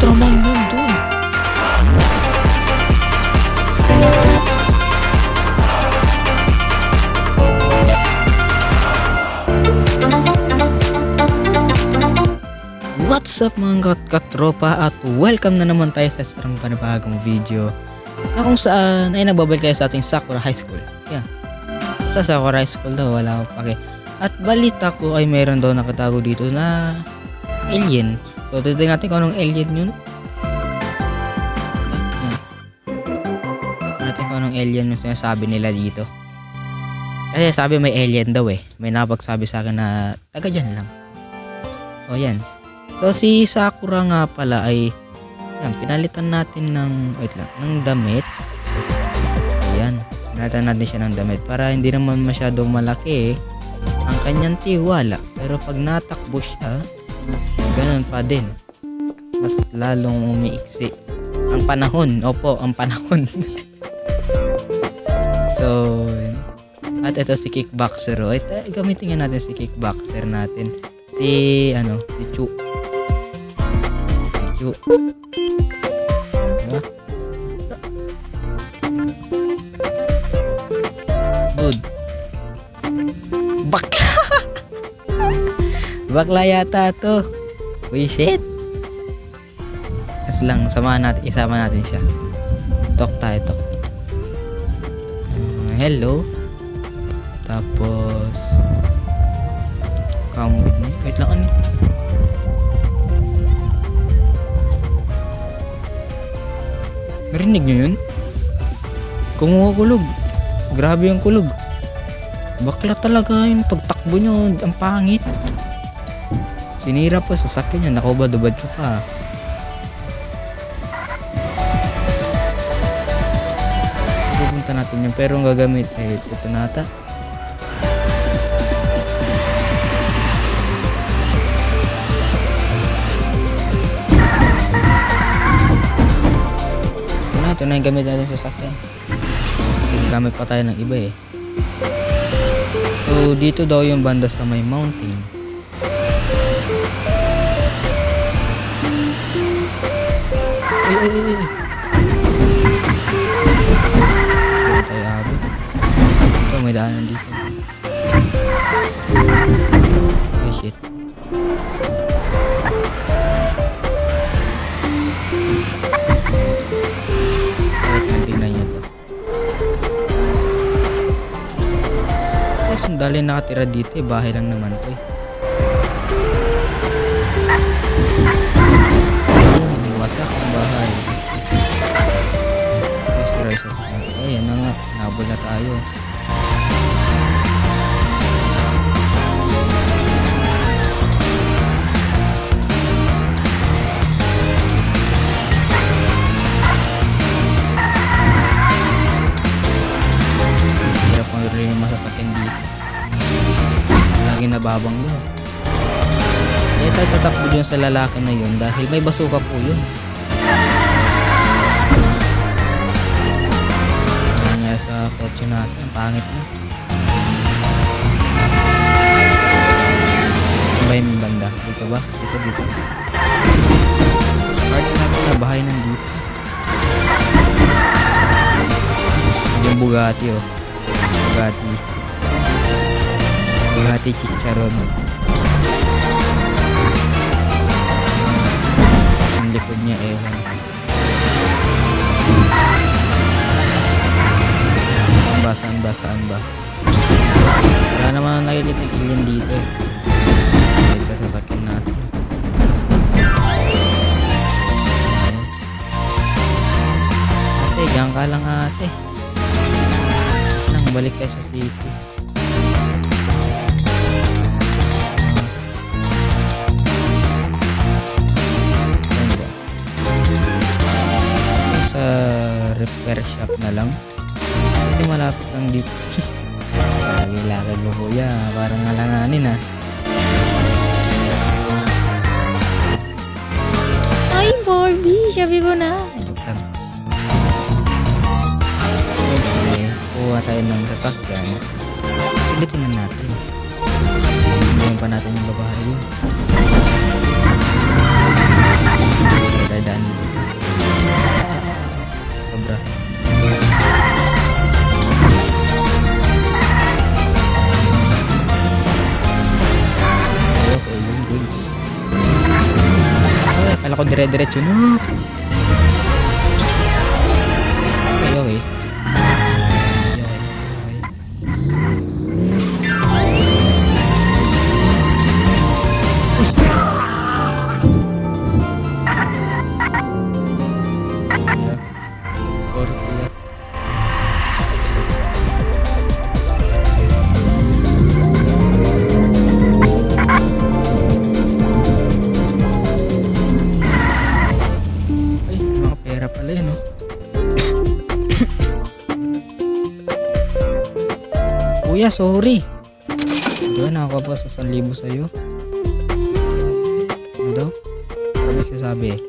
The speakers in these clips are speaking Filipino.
Ultraman yun dun. What's up mga katropa at welcome na naman tayo sa isang panibagong video na kung saan ay nagbabalik tayo sa ating Sakura High School. Yan. Sa Sakura High School daw wala akong pake. At balita ko ay mayroon daw nakatago dito na alien. So titignan natin kung anong alien yun. Natin kung anong alien yung sinasabi nila dito. Kasi sabi may alien daw eh. May napagsabi sa akin na taga dyan lang. O yan. So si Sakura nga pala ay yan, pinalitan natin ng ng damit. Ayan, pinalitan natin siya ng damit para hindi naman masyadong malaki ang kanyang tiwala. Pero pag natakbo siya, ganun pa din. Mas lalong umiiksi ang panahon. Opo, ang panahon. So, at ito si Kickboxer. Gamitin nga natin si Kickboxer natin. Si Chu. Diba? Dude. Bakla. Bakla yata to. Uy, shit. As lang, isama natin siya. Talk tayo. Hello. Tapos come with me. Wait lang Narinig nyo yun? Kumukulog. Grabe yung kulog. Bakla talaga yung pagtakbo nyo. Ang pangit. Sinira pa sa sasakyan niya. Nakubad-ubad siya pa. Pupunta natin yun. Pero ang gagamit ay ito nata. Ito na yung gamit natin sa sasakyan. Kasi gamit pa tayo ng iba eh. So dito daw yung banda sa may mountain. Ay. Dito tayo abot. Ito may daanan dito. Ay shit. Sandali nakatira dito eh, bahay lang naman to eh. Wasak ang bahay. Sira sa sakyan. Ayan na nga, nabol na tayo. Hirap ang rin yung masasakyan dito. Lagi nababangga. Eh tayo tatakbo dyan sa lalaki na yun dahil may basuka po yun. Ano nga sa kotse natin, pangit na. Ano ba yung banda? Dito ba? Dito. Party natin na bahay nandito. Yung Bugatti oh. Bugatti Chicharon. Ang likod niya ewan. Saan ba? Wala naman nakikita yung alien dito. Dito sa sasakyan natin. Ate, diyan ka lang ate. Balik tayo sa city. Ganda. Sa repair shop na lang. Kasi malapit lang dito. Lakad mo kuya. Parang alanganin ah. Ay Barbie, sabi ko na. Kuha tayo ng sasakyan. Silitin na natin. Hindi pa natin yung babae yun. Dadaan Akala ko dire-diretso na. Okay, okay. Sorry kuya. Ay, mga pera pala yun, no? Kuya, sorry. Diba, nakakapa sa 1,000 sa'yo. Ano daw? Ano ba sinasabi eh?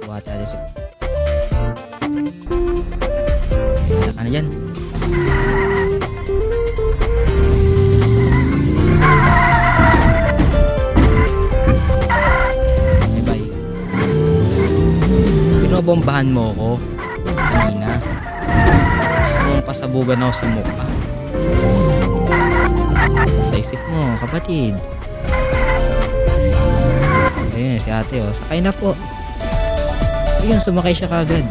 Buhat natin si... Wala ka na dyan. Bye-bye. Binobombahan mo ako kanina. Gusto mong pasabugan ako sa mukha. Sa isip mo, kapatid. Ayun, si ate, oh. Sakay na po. Ayun, sumakay siya kagad.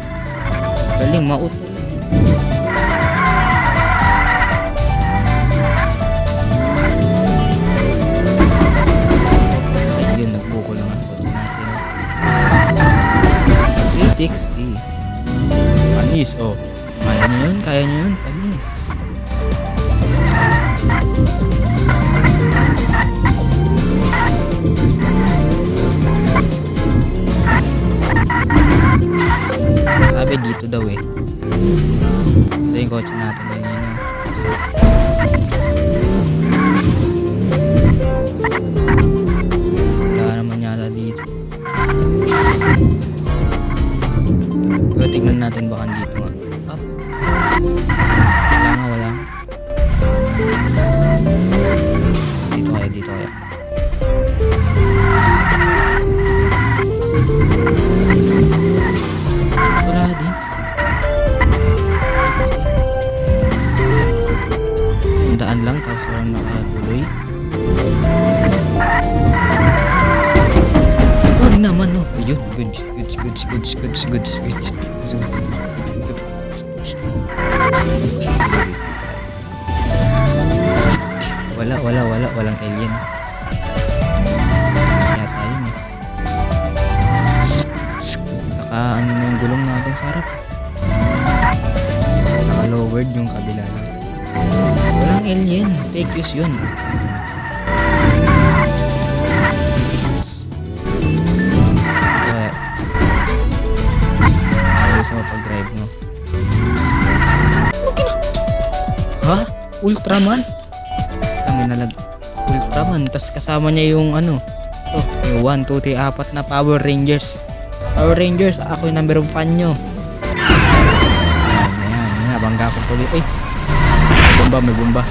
Galing, mauto. Ayun, nagbuko lang ang kotse natin. 360. Panis, oh. Kaya nyo yun, kaya nyo yun. Panis. Sabi dito daw eh. Ito yung kotse natin kanina. Wala naman yata dito. Pero tignan natin baka dito nga. Up. Wala nga. Dito kaya. Wala din. Yung daan lang tapos walang nakatuloy. Wag naman, no. Ayun, goods. Walang alien. Kasi yata yun eh. Ano na yung gulong natin sa harap. Naka-lowered yung kabila lang. Walang alien. Fake news yun. Ito kaya. Ayos mo pag-drive mo. Okay na. Ha? Ultraman? Kami nalag Ultraman. Tas kasama niya yung ano. Ito. Yung 1, 2, 3, 4 na Power Rangers. Power Rangers, ako yung number 1 fan nyo. Ayan, nabangga ko tuloy. Ay, may bomba.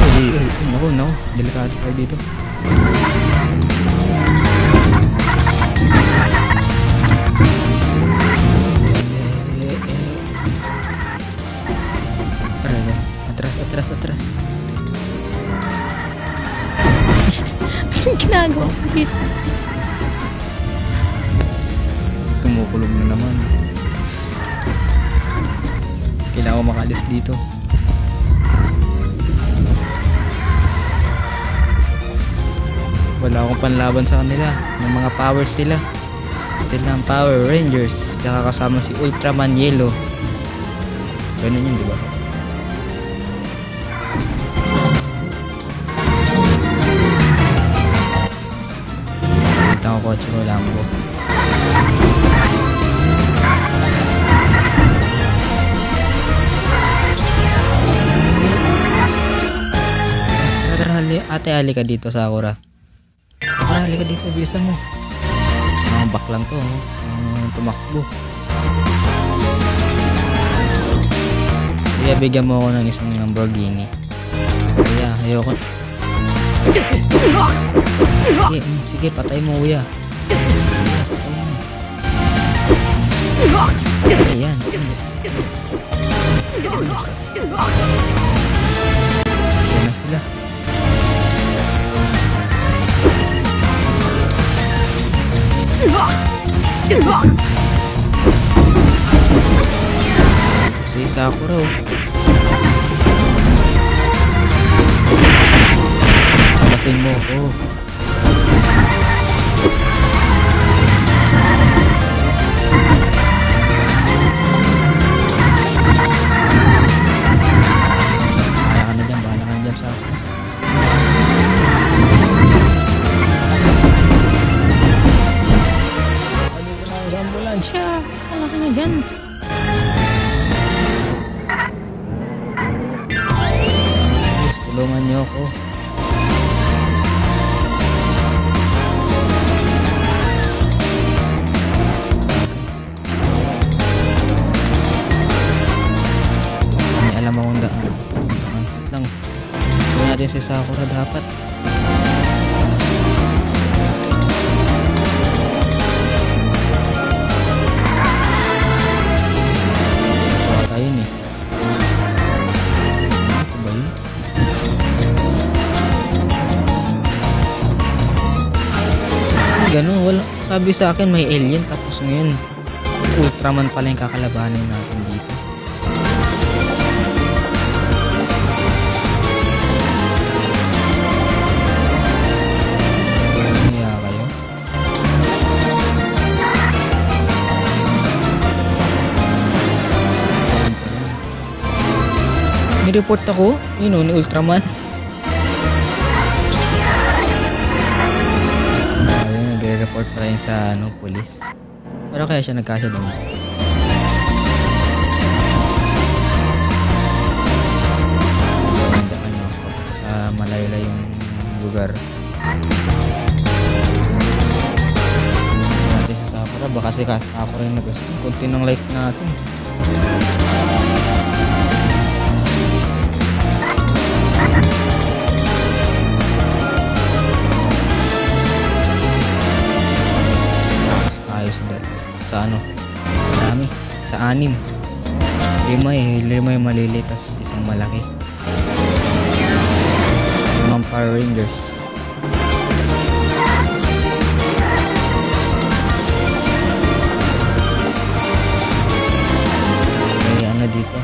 Ay, naku, delikado tayo dito. Atras. Anong ginagawa ko dito? Kumukulog na naman. Kailangan ko makalis dito. Wala akong panlaban sa kanila. May mga powers sila. Sila ang Power Rangers. Tsaka kasama si Ultraman Yellow. Ganun yun, diba? Ito ang kotse ko lang po. Ate, halika dito sa Sakura. Halika dito, bilisan mo. Back lang to, tumakbo. Kaya bigyan mo ako ng isang Lamborghini. Kaya ayoko. Sige, patay mo kuya. Patay mo. Ayan. Si Sakura oh. Palasin mo ako. Bahala ka na dyan Sakura. Pwede ko na ako sa ambulansya. Bahala ka na dyan. Please, tulungan niyo ako. May alam akong daan. Wait lang. Gawin natin si Sakura dapat. Ito tayo yun eh. Ito ba yun? Ganun, wala. Sabi sa akin may alien tapos ngayon Ultraman pala yung kakalabanin natin dito. Kaya kayo? Nireport ako? Yun o, ni Ultraman. Nagre-report pa rin sa police. Pero kaya siya nagkasya doon. Papunta sa malayla yung lugar. Natin sa Sakura. Baka si Sakura yung nag-gusto. Kunti ng life natin. Ayos din. Sa ano? Marami. Sa 6. 5 eh. 5 yung maliliit tas isang malaki. 5 Power Rangers. May ano dito?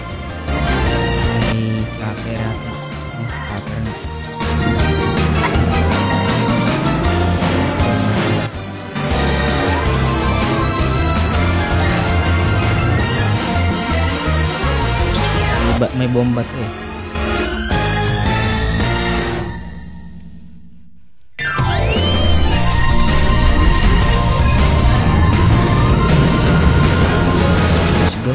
May chopper ata. Chopper na. May bomba to eh. Let's go.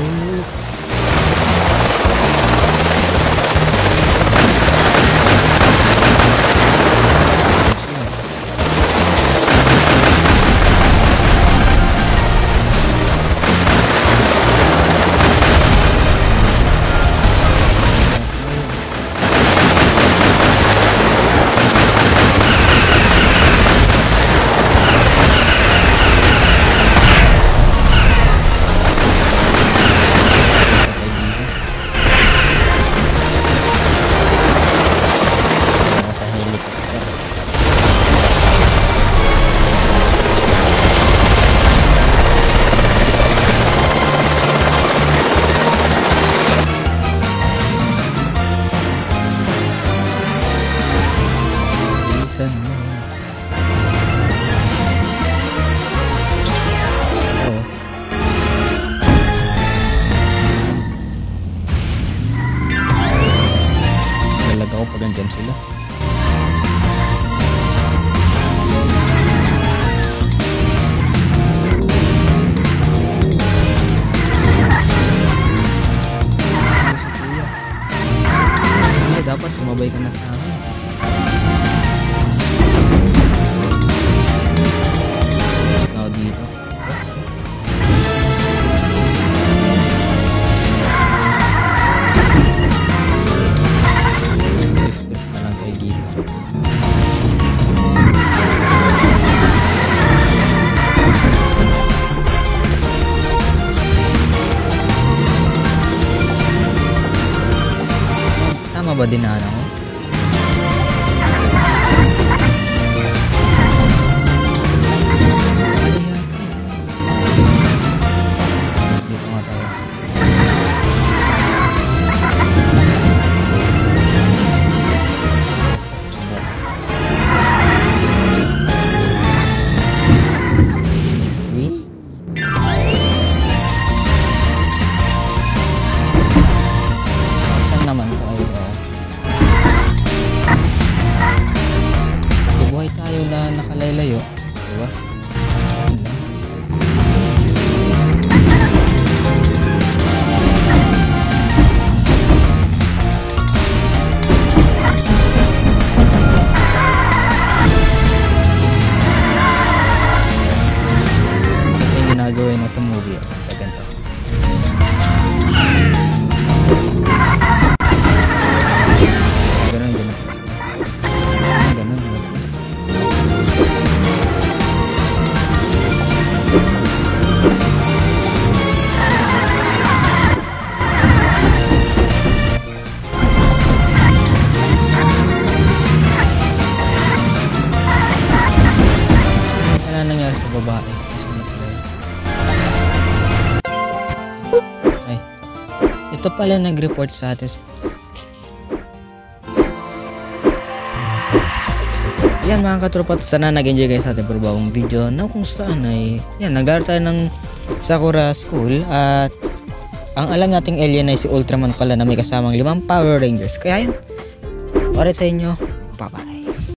Bilisan mo. Oo. Lalag ako pag andyan sila. Dapat sumabay ka na sa akin. Mas na dito. Lift na lang kayo dito. Tama ba dinaan ako? Kaya gawin na sa movie. Ganito. Ganun. Wala nangyari sa babae. Kasi ay, ito pala nag-report sa atin. Yan mga katropa, sana nag-enjoy kayo sa ating probawang video na kung saan ay yan, nag-aaral tayo ng Sakura School at ang alam nating alien ay si Ultraman pala na may kasamang 5 Power Rangers. Kaya yun, para sa inyo, bye-bye.